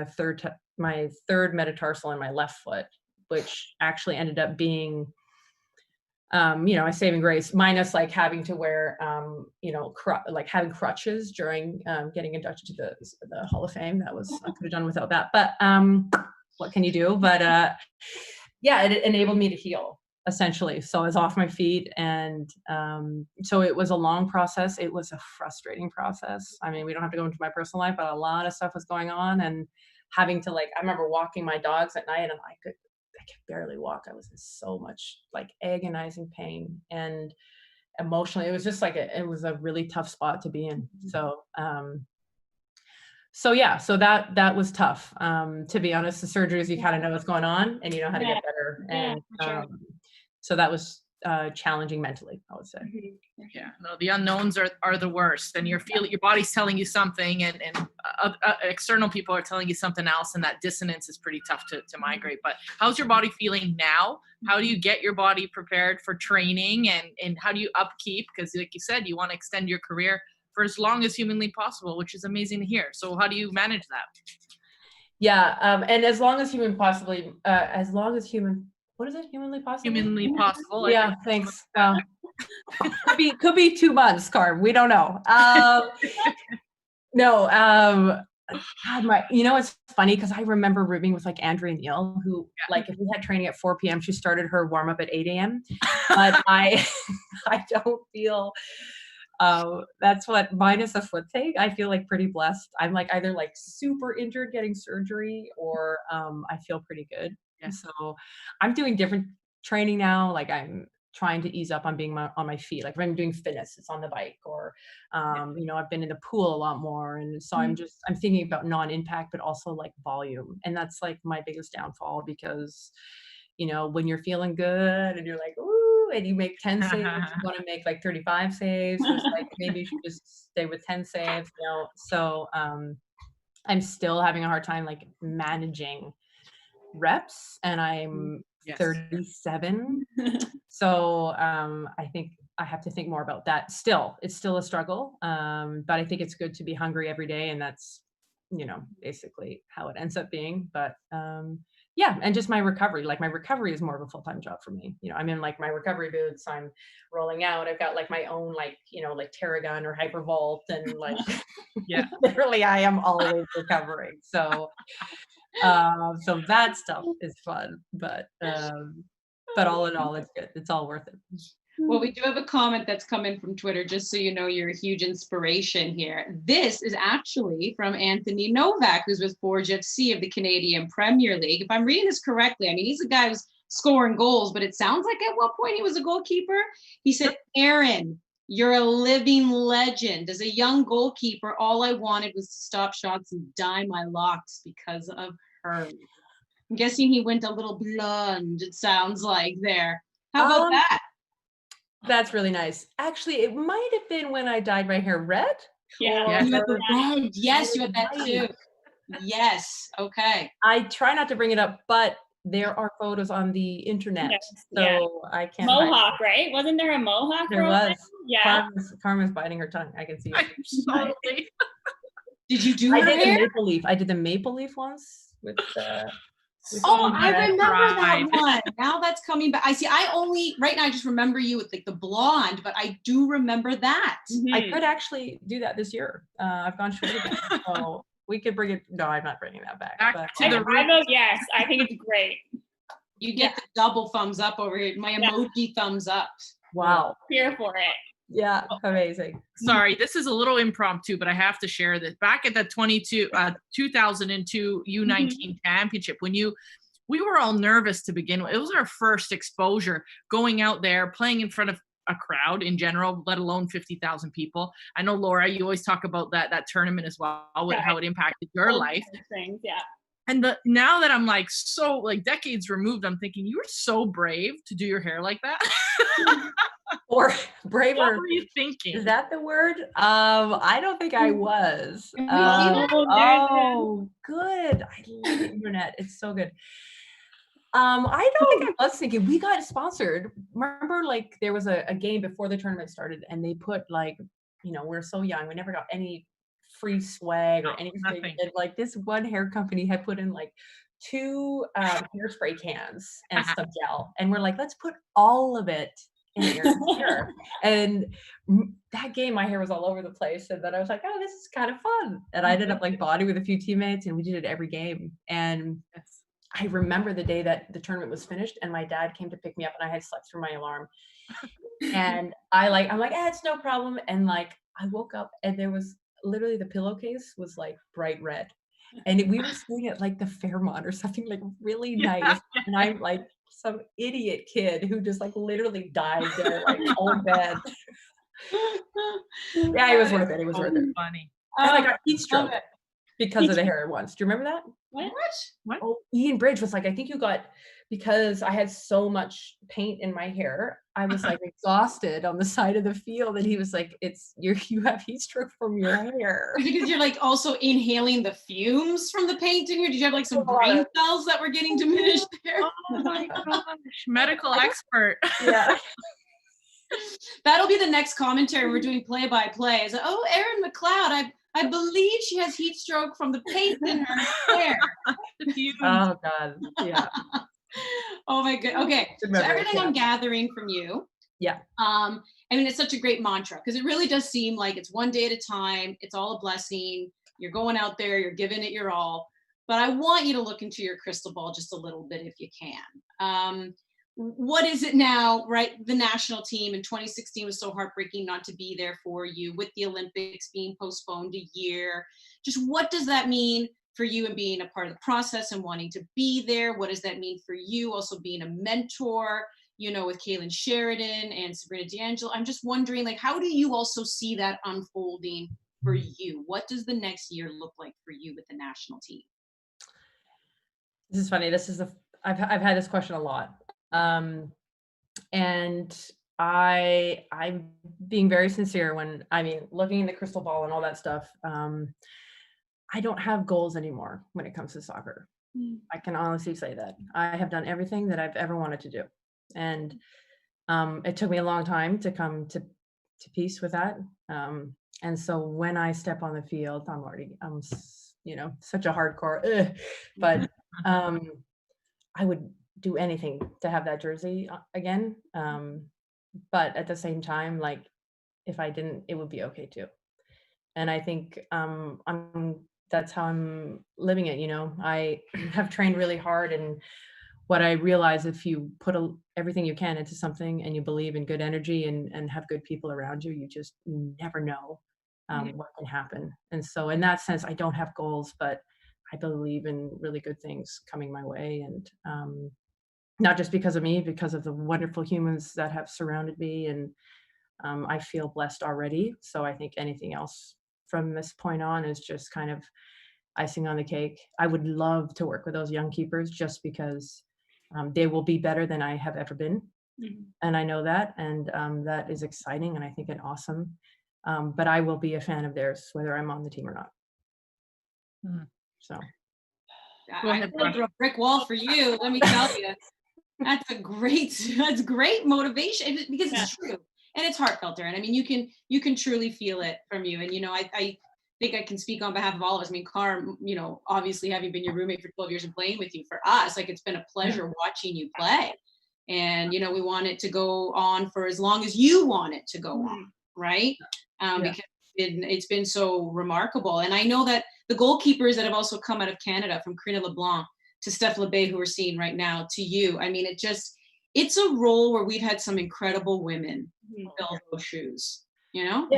my third metatarsal in my left foot, which actually ended up being you know, a saving grace, minus like having to wear, you know, like having crutches during getting inducted to the Hall of Fame. That was, I could have done without that, but what can you do? But yeah, it enabled me to heal essentially. So I was off my feet, and so it was a long process. It was a frustrating process. I mean, we don't have to go into my personal life, but a lot of stuff was going on, and having to I remember walking my dogs at night, and I could barely walk. I was in so much like agonizing pain, and emotionally it was just like it was a really tough spot to be in. So yeah, so that was tough. To be honest, the surgeries, you kind of know what's going on and you know how to get better. And so that was challenging mentally, I would say. Yeah, no, the unknowns are the worst, and your body's telling you something, and external people are telling you something else, and that dissonance is pretty tough to migrate. But how's your body feeling now? How do you get your body prepared for training, and how do you upkeep? Because like you said, you want to extend your career for as long as humanly possible, which is amazing to hear. So how do you manage that? Yeah, and as long as humanly possible. What is it? Humanly possible? Humanly possible. Yeah, thanks. Could be 2 months, Carm. We don't know. No, God, it's funny because I remember rooming with like Andrea Neal, who like if we had training at 4 p.m., she started her warm up at 8 a.m. But I don't feel that's what minus a foot thing. I feel like pretty blessed. I'm like either like super injured getting surgery or I feel pretty good. Yeah. So I'm doing different training now. Like I'm trying to ease up on being on my feet. Like if I'm doing fitness, it's on the bike, or I've been in the pool a lot more. And so I'm thinking about non-impact, but also like volume. And that's like my biggest downfall because, when you're feeling good and you're like, ooh, and you make 10 saves, you want to make like 35 saves. So it's like, maybe you should just stay with 10 saves, So I'm still having a hard time like managing reps, and I'm 37. So I think I have to think more about that. It's still a struggle. But I think it's good to be hungry every day, and that's, basically how it ends up being. But and just my recovery. Like my recovery is more of a full-time job for me. I'm in like my recovery boots, I'm rolling out. I've got like my own like Terragun or Hypervolt, and like literally I am always recovering. So that stuff is fun, but all in all, it's good. It's all worth it. Well, we do have a comment that's come in from Twitter, just so you know, you're a huge inspiration here. This is actually from Anthony Novak, who's with Forge FC of the Canadian Premier League. If I'm reading this correctly, I mean, he's a guy who's scoring goals, but it sounds like at one point he was a goalkeeper. He said, Erin, you're a living legend. As a young goalkeeper, all I wanted was to stop shots and dye my locks because of her. I'm guessing he went a little blonde, it sounds like there. How about that? That's really nice. Actually, it might have been when I dyed my hair red. Yeah. You had the red. Yes, you had that too. Yes. Okay. I try not to bring it up, but there are photos on the internet. So I can't. Mohawk, right? Wasn't there a mohawk? There was. Yeah. Karma's biting her tongue. I can see it. Did you do her hair? The maple leaf. I did the maple leaf once with I remember that one. Now that's coming back. I see. Right now I just remember you with like the blonde, but I do remember that. Mm-hmm. I could actually do that this year. I've gone short again, so we could bring it. No, I'm not bringing that back. Yes, I think it's great. You get the double thumbs up over here. My emoji thumbs up. Wow. Here for it. Yeah, amazing. Sorry, this is a little impromptu, but I have to share this. Back at the 2002 U19 championship, when we were all nervous to begin with. It was our first exposure going out there, playing in front of a crowd in general, let alone 50,000 people. I know, Laura, you always talk about that tournament as well, how it impacted your life. Things, And now that I'm like so like decades removed, I'm thinking you were so brave to do your hair like that. Or braver. What were you thinking? Is that the word? I don't think I was. Good. I love the internet. It's so good. I don't think I was thinking. We got sponsored. Remember, like there was a game before the tournament started, and they put like, we're so young, we never got any free swag or anything. And like this one hair company had put in like 2 hairspray cans and some gel, and we're like, let's put all of it in your hair. And that game, my hair was all over the place, and then I was like, oh, this is kind of fun. And I ended up like bonding with a few teammates, and we did it every game. And I remember the day that the tournament was finished, and my dad came to pick me up, and I had slept through my alarm. And I'm like, it's no problem. And like I woke up, and there was literally the pillowcase was like bright red, and we were staying at like the Fairmont or something like really nice. And I'm like some idiot kid who just like literally died there, like whole bed. Yeah, it was worth it. It was worth it. Funny. And I got heat stroke because of the hair once. Do you remember that? What? Oh, Ian Bridge was like, I think you got, because I had so much paint in my hair, I was like exhausted on the side of the field, and he was like, you have heat stroke from your hair. Because you're like also inhaling the fumes from the paint in here. Did you have like some brain cells that were getting diminished there? Oh my gosh, medical expert. Yeah. That'll be the next commentary. We're doing play-by-play. Is Erin McLeod, I believe she has heat stroke from the paint in her hair. Oh God. Yeah. Oh my God. Okay. So everything I'm gathering from you. Yeah. I mean, it's such a great mantra because it really does seem like it's one day at a time. It's all a blessing. You're going out there, you're giving it your all. But I want you to look into your crystal ball just a little bit if you can. What is it now, right? The national team in 2016 was so heartbreaking not to be there for you, with the Olympics being postponed a year. Just what does that mean for you and being a part of the process and wanting to be there? What does that mean for you also being a mentor, you know, with Kaylin Sheridan and Sabrina D'Angelo? I'm just wondering, like, how do you also see that unfolding for you? What does the next year look like for you with the national team? This is funny. I've had this question a lot. And I'm being very sincere when, looking in the crystal ball and all that stuff. I don't have goals anymore when it comes to soccer. I can honestly say that I have done everything that I've ever wanted to do. And it took me a long time to come to peace with that. And so when I step on the field, I'm such a hardcore, but I would do anything to have that jersey again. But at the same time, like, if I didn't, it would be okay too. And I think that's how I'm living it. You know, I have trained really hard, and what I realize, if you put everything you can into something and you believe in good energy and have good people around you, you never know what can happen. And so in that sense, I don't have goals, but I believe in really good things coming my way. And not just because of me, because of the wonderful humans that have surrounded me. And I feel blessed already. So I think anything else from this point on is just kind of icing on the cake. I would love to work with those young keepers just because they will be better than I have ever been. And I know that, and that is exciting, and I think it's awesome. But I will be a fan of theirs, whether I'm on the team or not. So. I throw a brick wall for you, let me tell you. That's great motivation, because it's true. And it's heartfelt, Erin. I mean, you can truly feel it from you. And, you know, I think I can speak on behalf of all of us. I mean, Carm, you know, obviously having been your roommate for 12 years and playing with you, for us, like, it's been a pleasure watching you play. And, you know, we want it to go on for as long as you want it to go on, right? Because it's been so remarkable. And I know that the goalkeepers that have also come out of Canada, from Karina LeBlanc to Steph LeBay, who we're seeing right now, to you, I mean, it's a role where we've had some incredible women fill those shoes, you know?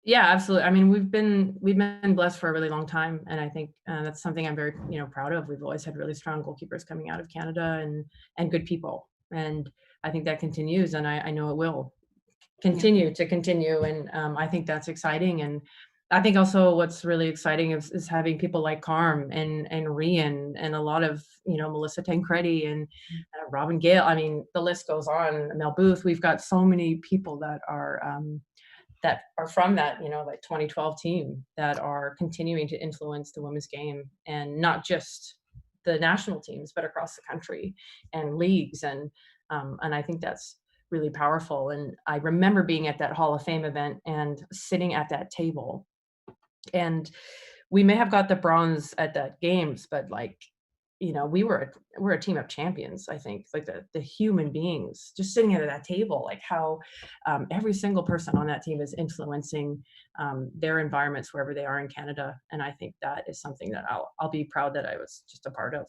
Yeah, absolutely. I mean, we've been blessed for a really long time, and I think that's something I'm very, proud of. We've always had really strong goalkeepers coming out of Canada, and good people, and I think that continues, and I know it will continue to continue, and I think that's exciting. And I think also what's really exciting is having people like Carm and Rian and a lot of, Melissa Tancredi and Robin Gale. I mean, the list goes on. Mel Booth. We've got so many people that are from that, like 2012 team, that are continuing to influence the women's game, and not just the national teams, but across the country and leagues. And I think that's really powerful. And I remember being at that Hall of Fame event and sitting at that table, and we may have got the bronze at that games, but we're a team of champions. I think, like, the human beings just sitting at that table, like how every single person on that team is influencing their environments wherever they are in Canada. And I think that is something that I'll be proud that I was just a part of.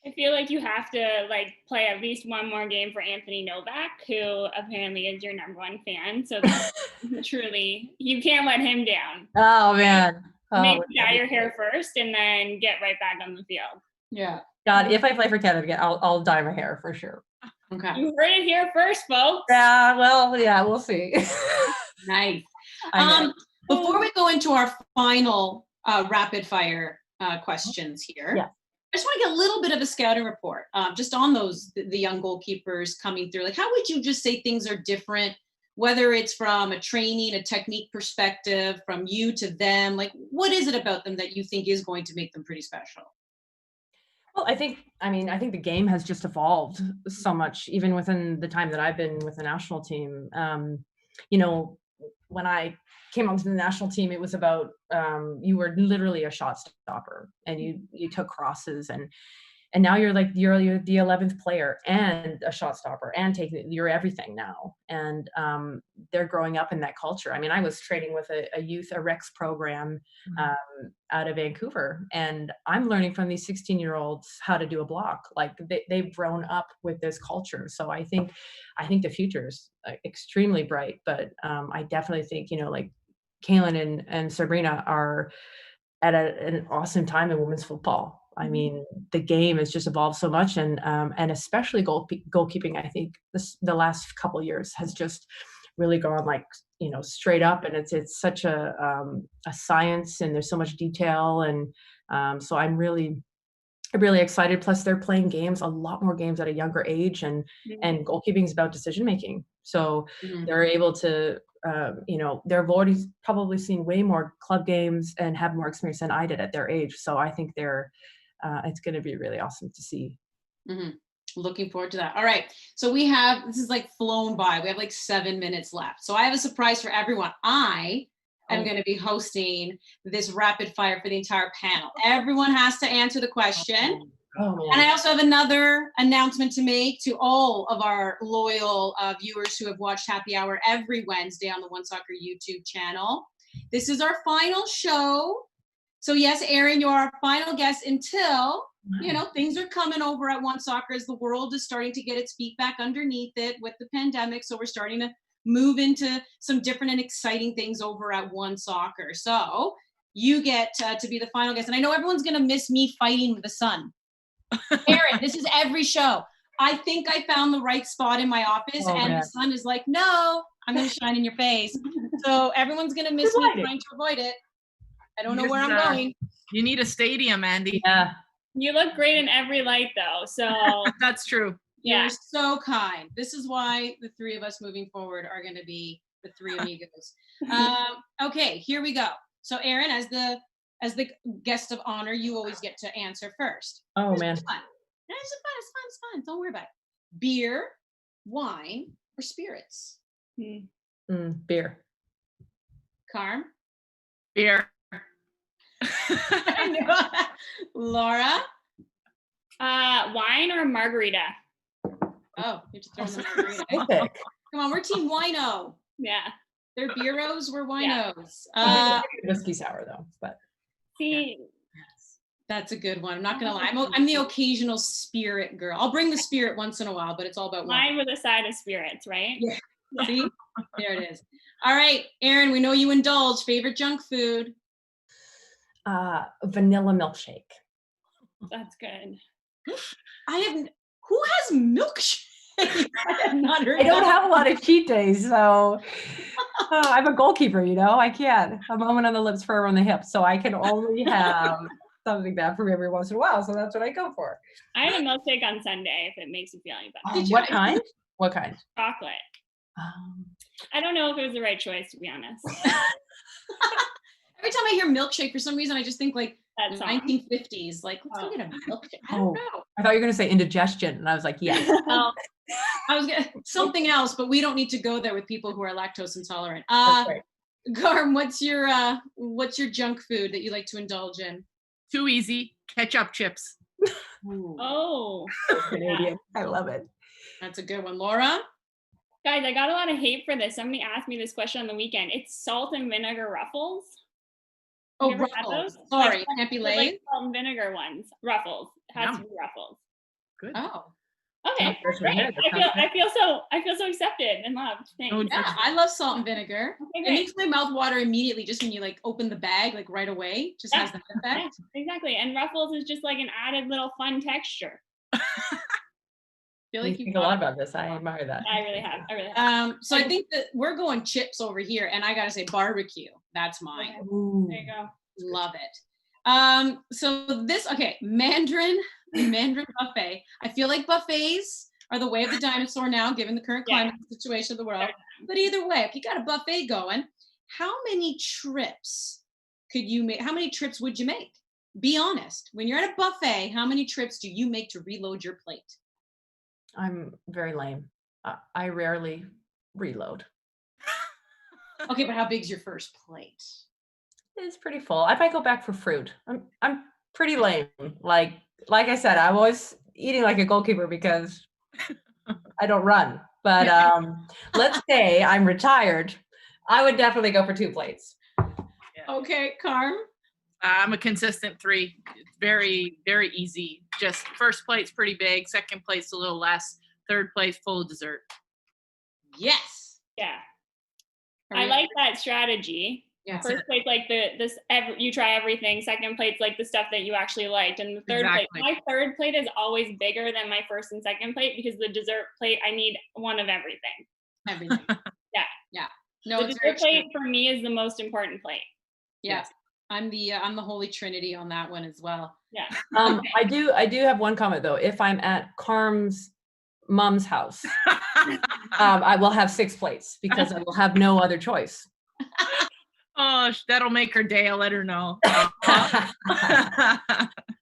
I feel like you have to play at least one more game for Anthony Novak, who apparently is your #1 fan. So truly, you can't let him down. Oh man. Maybe dye your hair first and then get right back on the field. Yeah. God, if I play for Canada again, I'll dye my hair for sure. Okay. You heard it here first, folks. Yeah, well, yeah, we'll see. Nice. Before we go into our final rapid fire questions here, I just want to get a little bit of a scouting report just on the young goalkeepers coming through. Like, how would you just say things are different, whether it's from a training, a technique perspective, from you to them? Like, what is it about them that you think is going to make them pretty special? Well, I think the game has just evolved so much, even within the time that I've been with the national team. When I came onto the national team, it was about you were literally a shot stopper, and you took crosses, now you're the 11th player and a shot stopper and you're everything now. And they're growing up in that culture. I mean, I was training with a Rex program out of Vancouver, and I'm learning from these 16-year-olds how to do a block. Like they've grown up with this culture. So I think the future is extremely bright, but I definitely think, like CANWNT and Sabrina are at an awesome time in women's football. I mean, the game has just evolved so much, and especially goalkeeping. I think the last couple of years has just really gone straight up, and it's such a science, and there's so much detail, and so I'm really excited. Plus, they're playing a lot more games at a younger age, and goalkeeping is about decision making. So they're able to. They've already probably seen way more club games and have more experience than I did at their age. So I think it's going to be really awesome to see. Looking forward to that. All right. So this is like flown by. We have like 7 minutes left. So I have a surprise for everyone. I am going to be hosting this rapid fire for the entire panel. Everyone has to answer the question. And I also have another announcement to make to all of our loyal viewers who have watched Happy Hour every Wednesday on the OneSoccer YouTube channel. This is our final show. So yes, Erin, you're our final guest until, things are coming over at OneSoccer as the world is starting to get its feet back underneath it with the pandemic. So we're starting to move into some different and exciting things over at OneSoccer. So you get to be the final guest. And I know everyone's going to miss me fighting with the sun. Erin, this is every show. I think I found the right spot in my office, and the sun is like, no, I'm going to shine in your face. So everyone's going to miss me trying to avoid it. I don't know where I'm going. You need a stadium, Andi. Yeah. You look great in every light, though. So that's true. You're so kind. This is why the three of us moving forward are going to be the three amigos. Okay, here we go. So Erin, as the guest of honor, you always get to answer first. Oh, man. It's fun. It's fun. Don't worry about it. Beer, wine, or spirits? Beer. Carm? Beer. Laura? Wine or margarita? Oh, you have to throw in the margarita. Come on, we're team wino. Yeah. They're beeros, we're winos. Whiskey sour, though, but. See, that's a good one. I'm not gonna lie. I'm the occasional spirit girl. I'll bring the spirit once in a while, but it's all about wine with a side of spirits, right? Yeah. See, there it is. All right, Erin. We know you indulge. Favorite junk food? Vanilla milkshake. That's good. Who has milkshake? I have not heard. I don't have a lot of cheat days, so I'm a goalkeeper. I can't. A moment on the lips, forever on the hips. So I can only have something bad for me every once in a while. So that's what I go for. I had a milkshake on Sunday, if it makes you feel any better. What kind? What kind? Chocolate. I don't know if it was the right choice, to be honest. Every time I hear milkshake, for some reason, I just think like that 1950s. Like, let's go get a milkshake. I don't know. I thought you were going to say indigestion, and I was like, yes. I was gonna something else, but we don't need to go there with people who are lactose intolerant. Garm, what's your junk food that you like to indulge in? Too easy. Ketchup chips. Oh, Canadian. I love it. That's a good one. Laura? Guys, I got a lot of hate for this. Somebody asked me this question on the weekend. It's salt and vinegar Ruffles. Oh, Ruffles. Sorry, can't be Lay's. Like salt and vinegar ones. Ruffles. It has to be Ruffles. Good. Oh. Okay, great. I feel so accepted and loved. Thanks. Yeah, I love salt and vinegar. Okay, it makes my mouth water immediately just when you like open the bag, like right away. Just has that effect. Yeah, exactly. And Ruffles is just like an added little fun texture. Feel like you think a lot about this. I admire that. I really have. So I think that we're going chips over here, and I gotta say barbecue. That's mine. Ooh. There you go. Love it. So this Mandarin buffet. I feel like buffets are the way of the dinosaur now, given the current climate situation of the world. But either way, if you got a buffet going, how many trips could you make? How many trips would you make? Be honest. When you're at a buffet, how many trips do you make to reload your plate? I'm very lame. I rarely reload. Okay, but how big's your first plate? It's pretty full. I might go back for fruit. I'm pretty lame. Like like I said, I'm always eating like a goalkeeper because I don't run. But let's say I'm retired, I would definitely go for 2 plates. Okay, Carm. I'm a consistent 3. It's very, very easy. Just first plate's pretty big, second plate's a little less, third plate's full of dessert. Yes. Yeah. I like that strategy. Yeah. First plate's like you try everything. Second plate's like the stuff that you actually liked. And the third plate, my third plate is always bigger than my first and second plate because the dessert plate, I need one of everything. Everything. Yeah. Yeah. No, the dessert plate for me is the most important plate. Yes. I'm the holy trinity on that one as well. Yeah. I do have one comment though. If I'm at Carm's mom's house, I will have 6 plates because I will have no other choice. Oh, that'll make her day. I'll let her know.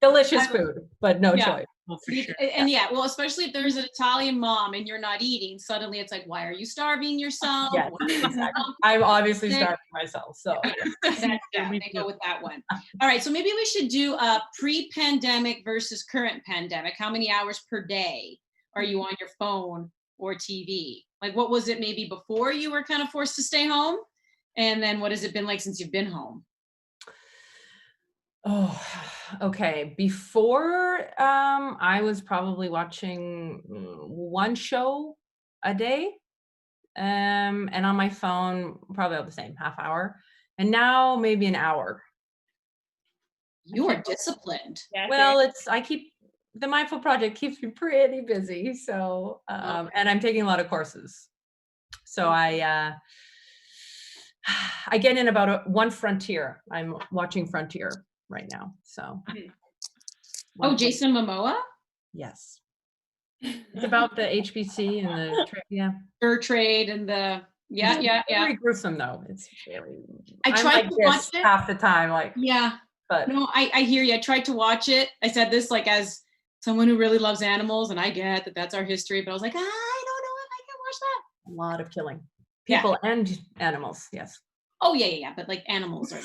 Delicious food, but no choice. Well, for sure. And well, especially if there's an Italian mom and you're not eating, suddenly it's like, why are you starving yourself? Yes, exactly. I'm obviously starving myself, so they go with that one. All right, so maybe we should do a pre-pandemic versus current pandemic. How many hours per day are you on your phone or TV? Like, what was it maybe before you were kind of forced to stay home? And then what has it been like since you've been home? Oh, okay. Before, I was probably watching 1 show a day, and on my phone, probably about the same, half hour. And now maybe an hour. You are disciplined. Yeah, well, the Mindful Project keeps me pretty busy. So, and I'm taking a lot of courses. So I get in about 1 Frontier. I'm watching Frontier right now. So. Oh, Jason Momoa? Yes. It's about the HBC and the fur trade and the It's very gruesome though. It's very. I tried to watch it half the time, like. Yeah. But no, I hear you. I tried to watch it. I said this like as someone who really loves animals, and I get that that's our history, but I was like, I don't know if I can watch that. A lot of killing, people and animals. Yes. Oh yeah. But like animals are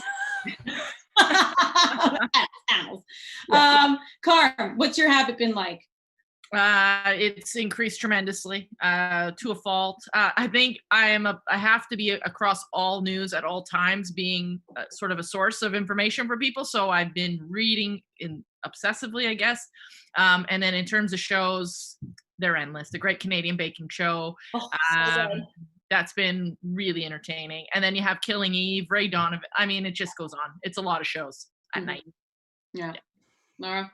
animals. Carm, what's your habit been like? It's increased tremendously to a fault. I think I have to be across all news at all times, being sort of a source of information for people. So I've been reading obsessively, I guess. And then in terms of shows, they're endless. The Great Canadian Baking Show. Oh, that's been really entertaining. And then you have Killing Eve, Ray Donovan. I mean, it just goes on. It's a lot of shows at night. Yeah. Laura?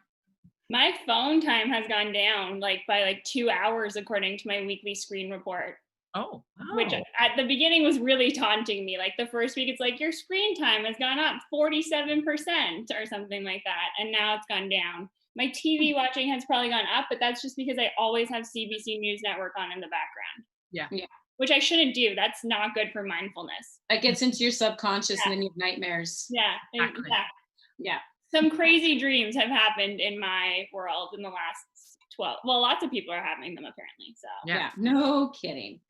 My phone time has gone down by 2 hours according to my weekly screen report. Oh. Which at the beginning was really taunting me. Like the first week, it's like your screen time has gone up 47% or something like that. And now it's gone down. My TV watching has probably gone up, but that's just because I always have CBC News Network on in the background. Yeah. Which I shouldn't do. That's not good for mindfulness. It gets into your subconscious and then you have nightmares. Yeah. Exactly. Yeah. Some crazy dreams have happened in my world in the last 12. Well, lots of people are having them apparently. So yeah, no kidding.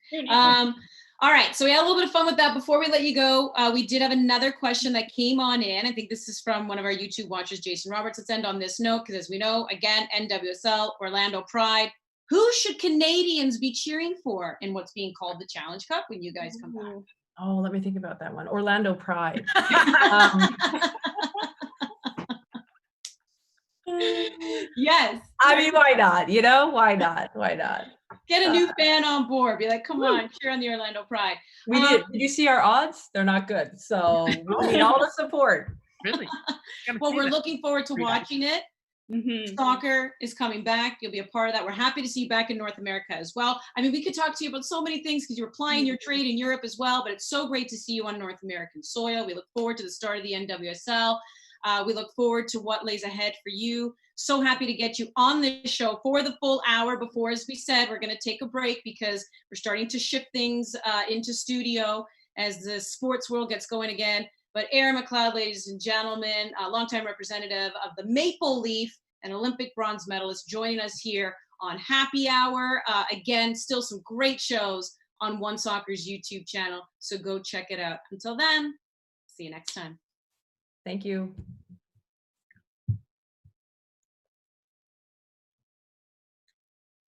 All right, so we had a little bit of fun with that. Before we let you go, we did have another question that came on in. I think this is from one of our YouTube watchers, Jason Roberts. Let's end on this note, because as we know, again, NWSL, Orlando Pride. Who should Canadians be cheering for in what's being called the Challenge Cup when you guys come back? Oh, let me think about that one. Orlando Pride. Yes. I mean, why not? You know, why not? Why not? Get a new fan on board. Be like, come on, cheer on the Orlando Pride. We did. Did you see our odds? They're not good. So we need all the support. Really? Well, we're looking forward to watching it. Mm-hmm. Soccer is coming back. You'll be a part of that. We're happy to see you back in North America as well. I mean, we could talk to you about so many things because you're applying your trade in Europe as well, but it's so great to see you on North American soil. We look forward to the start of the NWSL. We look forward to what lays ahead for you. So happy to get you on this show for the full hour. Before, as we said, we're going to take a break because we're starting to shift things into studio as the sports world gets going again. But Erin McLeod, ladies and gentlemen, a longtime representative of the Maple Leaf and Olympic bronze medalist, joining us here on Happy Hour. Again, still some great shows on OneSoccer's YouTube channel, so go check it out. Until then, see you next time. Thank you.